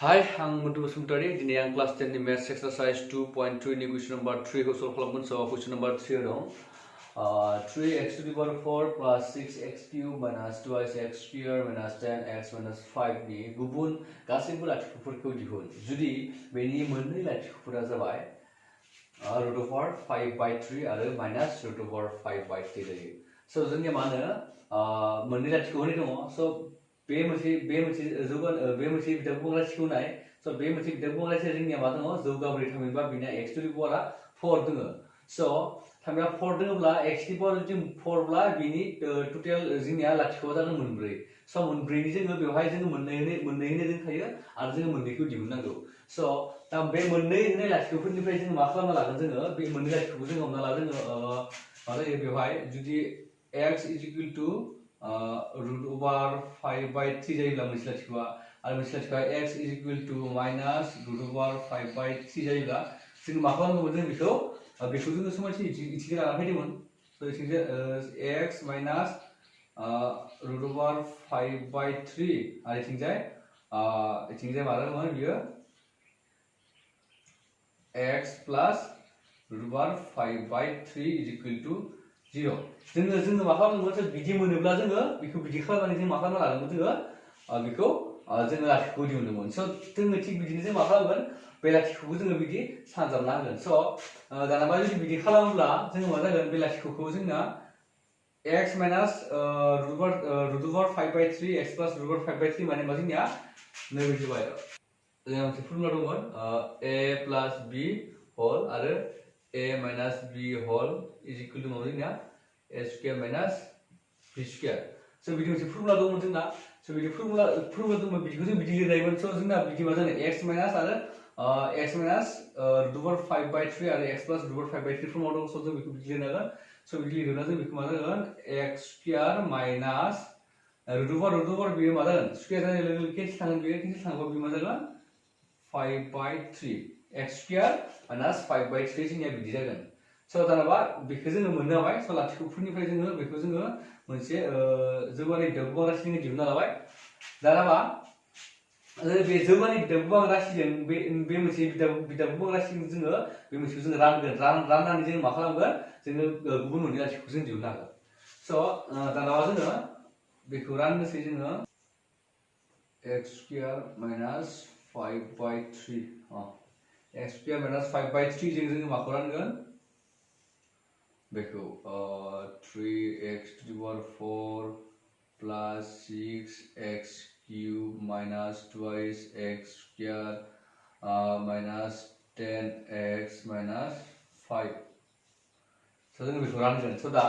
Hi, I'm Muntu Basumtari. Dini ang class 10 ni maths exercise 2.3 ni question number 3 ko solve khalamgun. So question number 3 dong. 3x to the power 4 plus 6x cube minus 2x square minus 10x minus 5 ni gubun गासैबो लाथिख'फोरखौ दिहुन. जुदि बेनि मोननै लाथिख'फोरा जाबाय root over 5 by 3 आरो minus root over 5 by 3 जायो. So जोंनिया मा होनो मोननै लाथिख' होनाय दङ. So बे मोनसे बिदा बुंग्रा सिखौनाय स बे मोनसे बिदा बुंग्रा सिया जोंनिया मा दङ जौगाब्रै थामहिनबा बिना x to the power 4 दङ स थामहिनबा 4 दङब्ला x to the power जुदि 4 ब्ला बिनि टोटल जोंनिया लाथिख' जागोन मोनब्रै स मोनब्रैनि जोङो बेवहाय जोङो मोननै होनो दोनखायो आरो जोङो मोननैखौ दिहुननांगौ स दा बे मोननै होनाय लाथिख'फोरनिफ्राय जोङो मा खालामना लागोन जोङो बे मोननै लाथिख'खौ जोङो हमना ला जोङो मा जायो बेवहाय जुदि x is equal to root over 5 by 3 जायोब्ला मोनसे लाथिख'आ आरो मोनसे लाथिख'आ x is equal to minus root over 5 by 3 जायोब्ला जों मा खालामगौमोन जों बेखौ जोङो समानथि इथिंजाय लाना फैदोंमोन स इथिंजाय x minus root over 5 by 3 आरो इथिंजाय मा जागोन बियो x plus root over 5 by 3 is equal to 0 जोङो मा खालामदोंमोन बिदि मोनोब्ला जोङो बेखौ बिदि खालामनानै जों मा खालामना लादोंमोन जोङो बेखौ जोङो लाथिख'खौ दिहुनदोंमोन स जोङो थिग बिदिनो जों मा खालामगोन बे लाथिख'खौ जोङो बिदि सानजाबना होगोन स दानाबा जुदि बिदि खालामोब्ला जोङो मा जागोन बे लाथिख'खौ जोंना x minus root over 5 by 3 x plus root over 5 by 3 माने मा जोंनिया नैबे जाबाय जोंहा मोनसे फर्मुला दंमोन a plus b whole आरो a minus b whole is equal to मा जोंनिया a square minus b square स बिदि मोनसे फर्मुला दंमोन जोंना स बिदि फर्मुला दंमोन बिदिखौ जों बिदि लिरनायमोन स जोंना बिदि मा जानो x minus आरो x minus root over 5 by 3 आरो x plus root over 5 by 3 formula दं स जों बेखौ बिदि लिरनांगोन स बिदि लिरोब्ला जों बेखौ मा जागोन x square minus root over बियो मा जागोन स्क्वायर जानाय लोगो लोगो केन्सेल थांगोन बियो केन्सेल थाङोबा बियो मा जागोन 5 by 3 x square minus 5 by 3 जोंनिया बिदि जागोन स दानाबा बेखौ जोङो मोननो हाबाय स लाथिख'फोरनिफ्राय जोङो बेखौ जोङो मोनसे जौगानाय बिदा बुंग्रा राशि जोङो दिहुनना लाबाय दानाबा बे जौगानाय बिदा बुंग्रा राशिजों बे मोनसे बिदा बुंग्रा राशिजों जोङो बे मोनसेखौ जोङो राननानै जोङो मा खालामगोन जोङो गुबुन मोननै लाथिख'खौ जों दिहुननो हागोन स दानाबा जोङो बेखौ राननोसै जोङो x square minus 5 by 3 x square minus 5 by 3 जोङो माखौ रानगोन बेखौ 3x to the power 4 plus 6x cube minus twice x square minus 10x minus 5 so जोङो बेखौ रानगोन so दा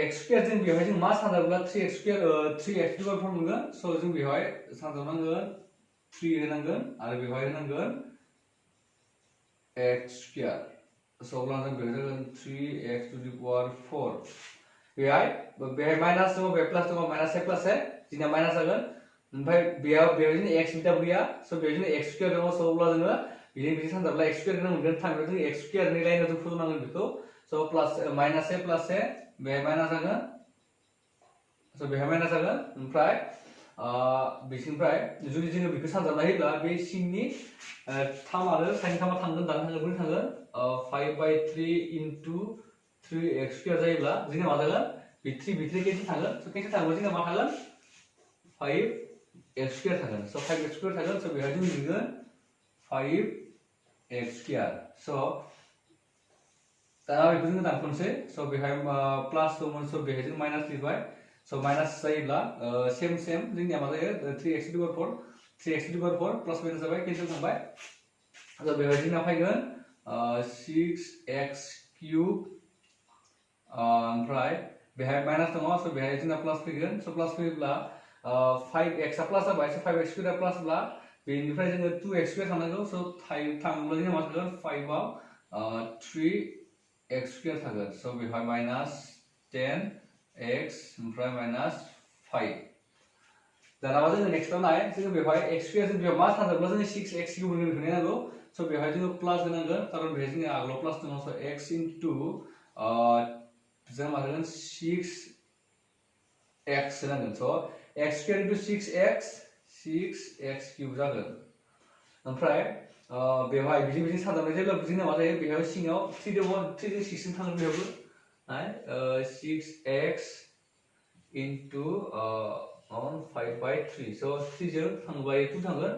x square जों बेवहाय जों मा सानजाब्ला 3x square 3x to the power 4 मोनगोन so जों बेवहाय सानजाबनांगोन 3 होनांगोन आरो बेवहाय होनांगोन x square so अब्ला जों बेवहाय जागोन 3x to the power 4 बेवहाय माइनास दङ बेवहाय प्लास दङ माइनास ए प्लास ए जोंना माइनास जागोन ओमफ्राय बेवहाय जोंना x बिदा गैया स बेवहाय जोंना x square दङ स अब्ला जोङो बिदि सानजाब्ला x square होनो मोनगोन थामहिनबा जों x square नि लाइनाव जों फज'नांगोन बेखौ स प्लास माइनास ए बेवहाय माइनास जागोन स बेवहाय माइनास जागोन ओमफ्राय बिसिनिफ्राय जुदि जोङो बेखौ सानजाबना होयोब्ला बे सिंनि 3 आरो sin 3 थांगोन दान थांगोन थांगोन 5 by 3 into 3x square जायोब्ला जोंना मा जागोन बे 3 केन्सेल थांगोन स केन्सेल थाङोबा जोंना मा थागोन 5x square थागोन स 5x square थागोन स बेवहाय जों लिरगोन 5x square स दा बेखौ जोङो दानख'नोसै स बेवहाय प्लास दंमोन स बेवहाय जों माइनास लिरबाय स माइनास जायोब्ला सेम जोंनिया मा जायो 3x to the power 4 3x to the power 4 pliers minus जाबाय केन्सेल थांबाय स बेवहाय जोंना फैगोन 6x cube ओमफ्राय बेवहाय माइनास दङ स बेवहाय जोंना प्लास फैगोन स प्लास फैयोब्ला 5x आ प्लास जाबाय स 5x स्क्वायर आ प्लासब्ला बेनिफ्राय जोङो 2x स्क्वायर थांनांगौ स थाङोब्ला जोंना मा थागोन 5 आव 3x स्क्वायर थागोन स बेवहाय माइनास 10x ओमफ्राय माइनास 5 दानाबा जोङो नेक्स्टआव नाय जोङो बेवहाय x स्क्वायर जों बेयाव मा सानजाब्ला जोङो 6x क्यूब होनो नांगौ स बेवहाय जोङो प्लास होनांगोन खारन बेवहाय जोङो आगोलाव प्लास दङ स x into जों मा होगोन 6x होनांगोन स x square into 6x 6x cube जागोन ओमफ्राय बेवहाय बिदि साजाबनाय जेब्ला जोंना मा जायो बेहाय सिङाव 3 दङ 3 जों 6 जों थाङो बेयावबो 6x into 5/3 so 3 जों थांबाय 2 थांगोन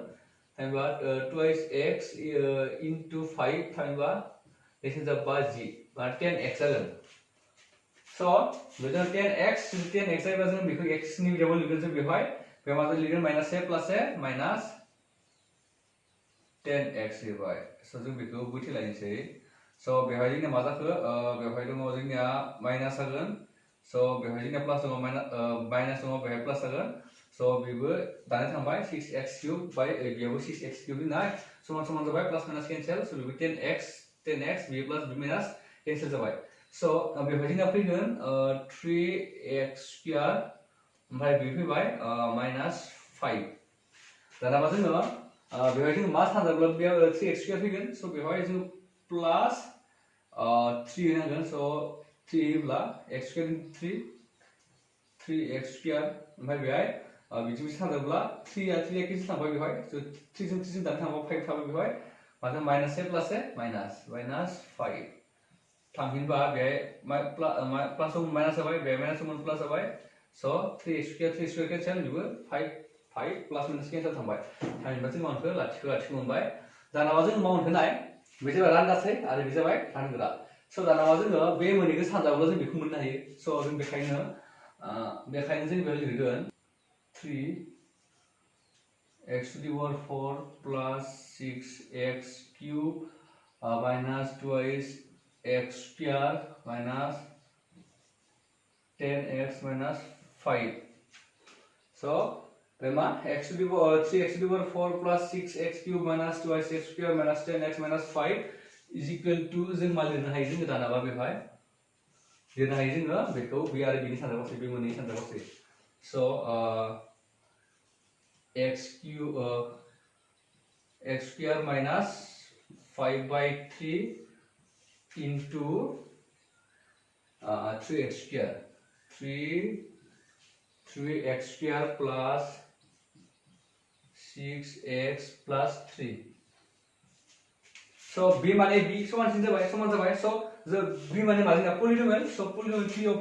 थामहिनबा twice x into 5 थामहिनबा लेखा जाबाय 10x जागोन so बेजों 10x जायोब्ला जों बेखौ x नि बेयाव लिरगोन जों बेवहाय मा लिरगोन minus a plus a minus 10x लिरबाय so जों बेखौ बुथि लायनोसै so बेवहाय जोंना मा जाखो बेवहाय दङ जोंनिया माइनास जागोन so बेवहाय जोंना प्लास दङ माइनास दङ बेवहाय प्लास जागोन so बेबो दानो थांबाय 6x क्यूब बाय बेयावबो 6x क्यूब दिनाय समान समान जाबाय प्लास माइनास कैंसिल so बेबो 10x b plus b minus cancel जाबाय so बेवहाय जोंना फैगोन 3x स्क्वायर ओमफ्राय बे फैबाय माइनास 5 दाना मा जोङो बेवहाय जों मा सानजाब्ला बेयाव 3x स्क्वायर फैगोन so बेवहाय जों प्लस 3 होनांगोन so 3 होब्ला x स्क्वायर 3x स्क्वायर ओमफ्राय बेवहाय बिदि सानजाब्ला 3 केन्सेल थांबाय बेवहाय so 3 जों 3 जों दानो थांबा 5 थाबाय बेवहाय माने minus a plus a minus 5 थामहिनबा बेवहाय प्लस माइनास जाबाय बेवहाय माइनास प्लस जाबाय so 3x स्क्वायर कैंसिल बेबो 5 प्लस माइनास कैंसिल थांबाय थामहिनबा जों मानखौ लाथिख' मोनबाय दानाबा जों माउन्ट होनाय बे जाबाय रानगासै आरो बे जाबाय रानग्रा so दानाबा जोङो बे मोननैखौ सानजाब्ला जों बेखौ मोननो हायो so जों बेखायनो जों बेयाव लिरगोन 3x to the power 4 plus 6x cube minus twice x square minus 10x minus 5 so बेमा x to the power 3x to the power 4 plus 6x cube minus twice x square minus 10x minus 5 is equal to जों मा लिरनो हायो जों दानाबा बेवहाय लिरनो हायो जोङो बेखौ बे आरो बेनि सानजाबावसै बे मोननै सानजाबावसै so x square minus 5/3 into 3x square 3x square plus 6x plus 3 so b माने b समान जाबाय so the b माने मा जोंना polynomial so polynomial p of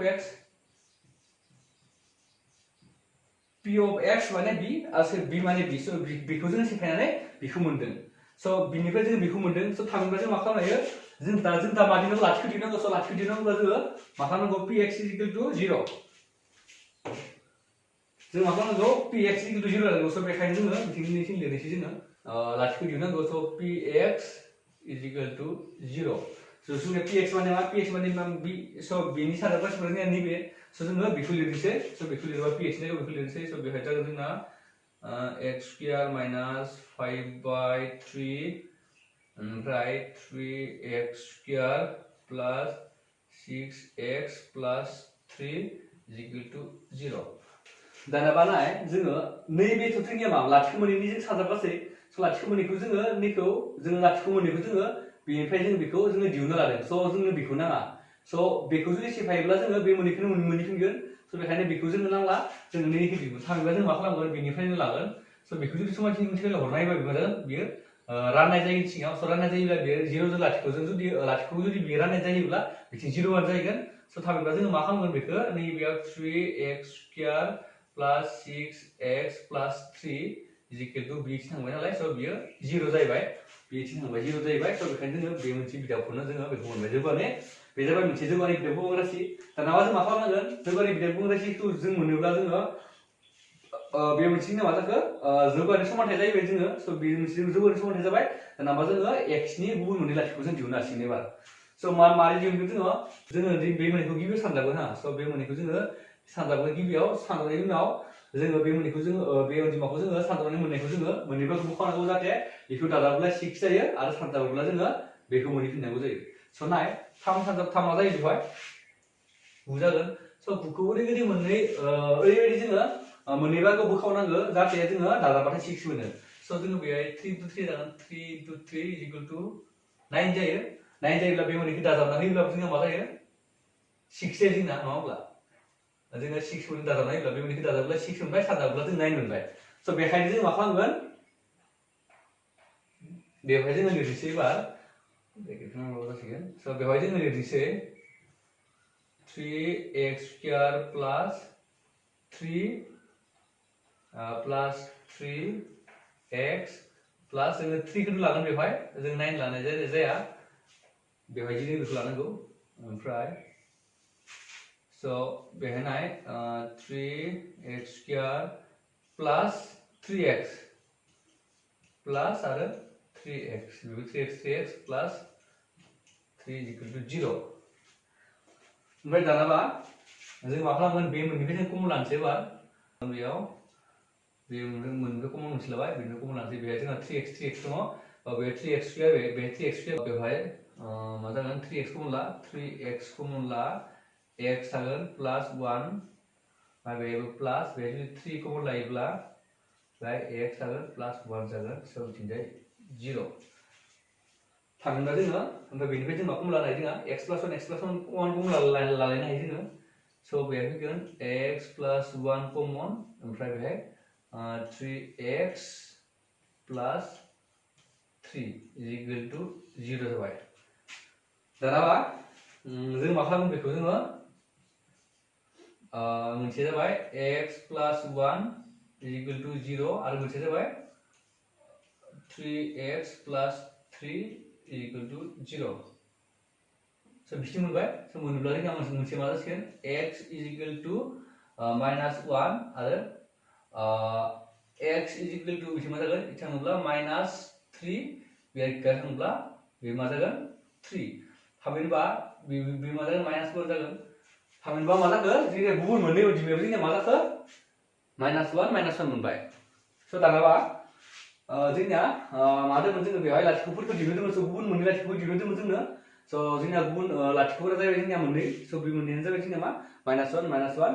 x माने b आरो b माने b so b खौ जों सिफायनानै b खौ मोनदों so बिनिफ्राय जों b खौ मोनदों so थामहिनबा जों मा खालामनो हायो जों दा मा दिनाव लाथिख' दिनांगौ so लाथिख' दिनांगौब्ला जोङो मा खालामनांगौ px is equal to 0 जों मा खालामनांगौ px is equal to 0 लानांगौ so बेखायनो जोङो बिथिंनिसिम लिरनोसै जोङो लाथिख' दिनांगौ so px is equal to 0 so जोंना px माने मा px माने b so बेनि साराव गासिबो जोंना नैबे so जोङो बेखौ लिरनोसै so बेखौ लिरबा px नि बेखौ लिरनोसै so बेहाय जागोन जोंना x square minus 5/3 ओमफ्राय 3x square plus 6x plus 3 is equal to 0 दानाबा नाय जोङो नैबेथ' जोंनिया मा लाथिख' मोनैनि जों सानजाबासै so लाथिख' मोनैखौ जोङो नैखौ जोङो लाथिख' मोनैखौ जोङो बेनिफ्राय जों बेखौ जोङो दिहुननो लादों so जोंनो बेखौ नाङा so बेखौ जुदि सिफायोब्ला जोङो बे मोननैखौनो मोनफिनगोन so बेखायनो बेखौ जोंनो नांला जों नैखौ दिहुननो थाङोब्ला जों मा खालामगोन बेनिफ्रायनो लागोन so बेखौ जुदि समानथि मोनसेल' हरनाय बायदिब्ला बियो राननाय जायो सिङाव so राननाय जायोब्ला बेयो 0 जों लाथिख'जों जुदि लाथिख'खौ जुदि बेयो राननाय जायोब्ला बिथिं 0 आनो जाहैगोन so थामहिनबा जोङो मा खालामगोन बेखौ नैबेयाव 3x square plus 6x plus 3 is equal to b थांबाय नालाय so बियो 0 जाहैबाय b थांबाय 0 जाहैबाय so बेखायनो जोङो बे मोनसे बिदाखौनो जोङो बेखौ मोनबाय जौगाने बे जाबाय मोनसे जौगानाय बिदाब बुंग्रासि दाना जों मा खालामनांगोन जौगानाय बिदाब बुंग्रासिखौ जों मोनोब्ला जोङो बे मोनसेनि मा जाखो जौगानाय समानथाय जाहैबाय जोङो so बे मोनसे जौगानाय समानथाय जाबाय दाना मा जोङो x नि गुबुन मोननै लाथिख'खौ जों दिहुननो हासिगोन एबार so मारै दिहुनगोन जोङो बे मोननैखौ गिबियाव सानजागोन हा so बे मोननैखौ जोङो सानजागोन गिबियाव सानजानायनि उनाव जोङो बे मोननैखौ जोङो बे अनजिमाखौ जोङो सानजानानै मोननायखौ जोङो मोननैबो बख'नांगौ जाहाथे बेखौ दाजाबोब्ला 6 जायो आरो सानजाबोब्ला जोङो बेखौ मोनफिननांगौ जायो so नाय 3 सानजाब 3 मा जायो बेवहाय 9 जागोन so 9 खौ ओरैबायदि मोननै ओरैबायदि जोङो मोननै बाहागोआव बोखावनांगौ जाहाथे जोङो दाजाबबाथाय 6 मोनो so जोङो बेहाय 3 into 3 जागोन 3 into 3 is equal to 9 जायो 9 जायोब्ला बे मोननैखौ दाजाबनानै होब्ला जोंहा मा जायो 6 जायो जोंना नङा होमब्ला जोङो 6 मोननै दाजाबनानै होब्ला बे मोननैखौ दाजाबब्ला 6 मोनबाय सानजाबोब्ला जों 9 मोनबाय स' बेखायनो जों मा खालामगोन बेवहाय जोङो लिरनोसै एबार ब्रेकेट खालामबाबो जासिगोन स' बेवहाय जोङो लिरनोसै 3x square plus 3 plus 3x plus जोङो 3 खौनो लागोन बेवहाय जों 9 लानाय जाया बेवहाय जों बेखौ लानांगौ ओमफ्राय स' बेवहाय नाय 3x square plus 3x plus आरो 3x 3x plus 3 is equal to 0 ओमफ्राय दानाबा जों मा खालामगोन बे मोननैखौ जों कमन लानोसै एबार बेयाव बे मोननैखौ कमन मोनसे लाबाय बेनिफ्राय कमन लानोसै बेहाय जोंहा 3x दङ बे 3x स्क्वायर बे 3x स्क्वायर बेवहाय मा जागोन 3x कमन ला 3x कमन ला x थागोन प्लस 1 ओमफ्राय बेहायबो प्लास बेहाय जुदि 3 कमन लायोब्ला बेहाय x थागोन प्लस 1 जागोन स' बिथिंजाय 0 थागोनबा जोङो ओमफ्राय बेनिफ्राय जों मा कमन लानो हायो जोंहा x plus 1 कमन लालायनो हायो जोङो स' बेहाय फैगोन x plus 1 कमन ओमफ्राय बेहाय 3x plus 3 is equal to 0 जाबाय दानाबा जों मा खालामगोन बेखौ जोङो मोनसे जाबाय x plus 1 is equal to 0 आरो मोनसे जाबाय 3x plus 3 is equal to 0 स' बिदि मोनबाय स' मोनोब्ला जोंहा मोनसे मा जासिगोन x is equal to minus 1 आरो x is equal to बिथिं मा जागोन बिथिं थाङोब्ला minus 3 बेहाय थाङोब्ला बे मा जागोन 3 थामहिनबा बे मा जागोन minus 4 जागोन थामहिनबा मा जागोन जोंनिया गुबुन मोननै अनजिमायाव जोंनिया मा जाखो -1 मोनबाय स' दानाबा जोंनिया मा दंमोन जोङो बेवहाय लाथिख'फोरखौ दिहुनदोंमोन स' गुबुन मोननै लाथिख'खौ दिहुनदोंमोन जोंनो स' जोंनिया गुबुन लाथिख'फोरा जाबाय जोंनिया मोननै स' बे मोननैयानो जाबाय जोंनिया मा -1